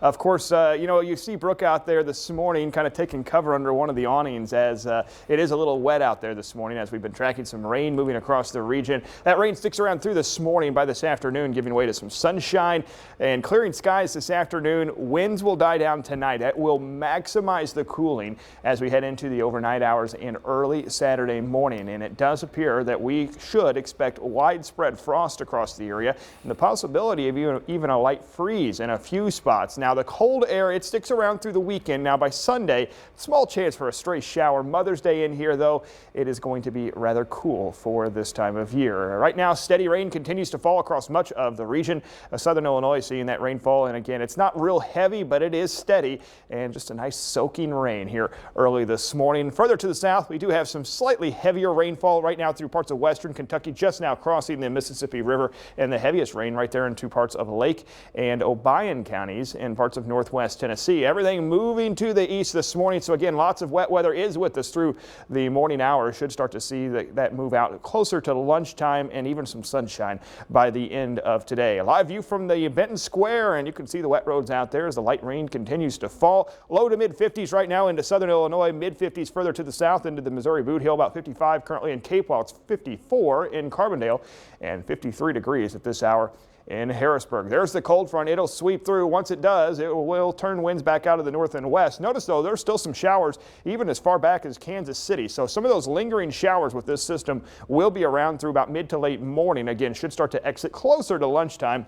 Of course, you see Brooke out there this morning kind of taking cover under one of the awnings as it is a little wet out there this morning as we've been tracking some rain moving across the region. That rain sticks around through this morning, by this afternoon giving way to some sunshine and clearing skies this afternoon. Winds will die down tonight. That will maximize the cooling as we head into the overnight hours and early Saturday morning. And it does appear that we should expect widespread frost across the area and the possibility of even a light freeze in a few spots. Now, the cold air, it sticks around through the weekend. Now, by Sunday, small chance for a stray shower. Mother's Day in here, though, it is going to be rather cool for this time of year. Right now, steady rain continues to fall across much of the region. Southern Illinois seeing that rainfall, and again, it's not real heavy, but it is steady and just a nice soaking rain here early this morning. Further to the south, we do have some slightly heavier rainfall right now through parts of western Kentucky, just now crossing the Mississippi River, and the heaviest rain right there in two parts of Lake and Obion counties and parts of northwest Tennessee. Everything moving to the east this morning. So again, lots of wet weather is with us through the morning hours. Should start to see that move out closer to lunchtime and even some sunshine by the end of today. A live view from the Benton Square, and you can see the wet roads out there as the light rain continues to fall. Low to mid 50s right now into southern Illinois, mid 50s further to the south into the Missouri Boot Hill, about 55 currently in Cape, while it's 54 in Carbondale and 53 degrees at this hour in Harrisburg. There's the cold front. It'll sweep through. Once it does, it will turn winds back out of the north and west. Notice, though, there's still some showers even as far back as Kansas City. So some of those lingering showers with this system will be around through about mid to late morning. Again, should start to exit closer to lunchtime.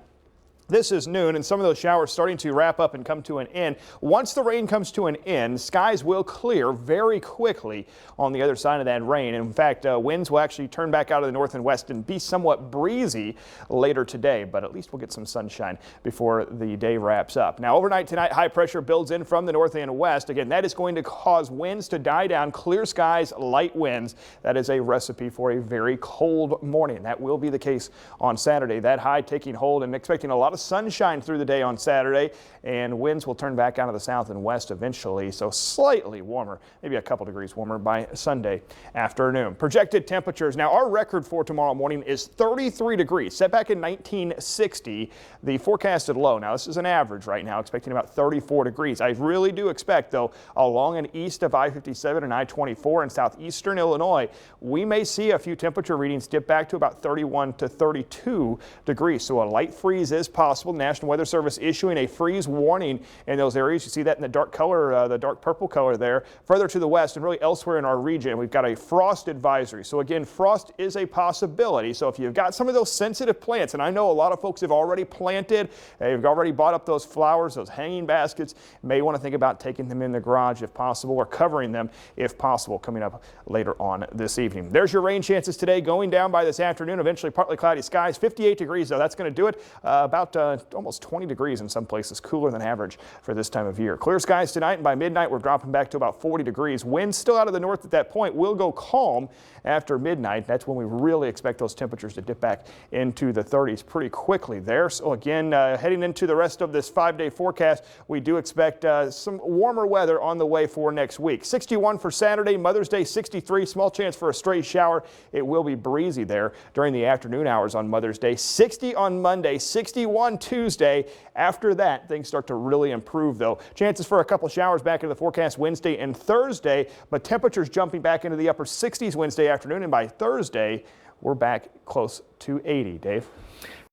This is noon, and some of those showers starting to wrap up and come to an end. Once the rain comes to an end, skies will clear very quickly on the other side of that rain. In fact, winds will actually turn back out of the north and west and be somewhat breezy later today, but at least we'll get some sunshine before the day wraps up. Now, overnight tonight, high pressure builds in from the north and west. Again, that is going to cause winds to die down, clear skies, light winds. That is a recipe for a very cold morning. That will be the case on Saturday. That high taking hold and expecting a lot of sunshine through the day on Saturday, and winds will turn back out of the south and west eventually, so slightly warmer, maybe a couple degrees warmer by Sunday afternoon. Projected temperatures. Now, our record for tomorrow morning is 33 degrees, set back in 1960. The forecasted low, now this is an average right now, expecting about 34 degrees. I really do expect, though, along and east of I-57 and I-24 in southeastern Illinois, we may see a few temperature readings dip back to about 31 to 32 degrees, so a light freeze is possible. National Weather Service issuing a freeze warning in those areas. You see that in the dark color, the dark purple color there. Further to the west and really elsewhere in our region, we've got a frost advisory. So again, frost is a possibility. So if you've got some of those sensitive plants, and I know a lot of folks have already planted, they've already bought up those flowers, those hanging baskets, may want to think about taking them in the garage if possible, or covering them if possible, coming up later on this evening. There's your rain chances today, going down by this afternoon. Eventually partly cloudy skies, 58 degrees though. That's going to do it. About almost 20 degrees in some places, cooler than average for this time of year. Clear skies tonight, and by midnight we're dropping back to about 40 degrees. Winds still out of the north at that point will go calm after midnight. That's when we really expect those temperatures to dip back into the 30s pretty quickly there. So again, heading into the rest of this 5-day forecast, we do expect some warmer weather on the way for next week. 61 for Saturday, Mother's Day 63, small chance for a stray shower. It will be breezy there during the afternoon hours on Mother's Day. 60 on Monday, 61 Tuesday. After that, things start to really improve, though. Chances for a couple showers back into the forecast Wednesday and Thursday, but temperatures jumping back into the upper 60s Wednesday afternoon, and by Thursday, we're back close to 80. Dave?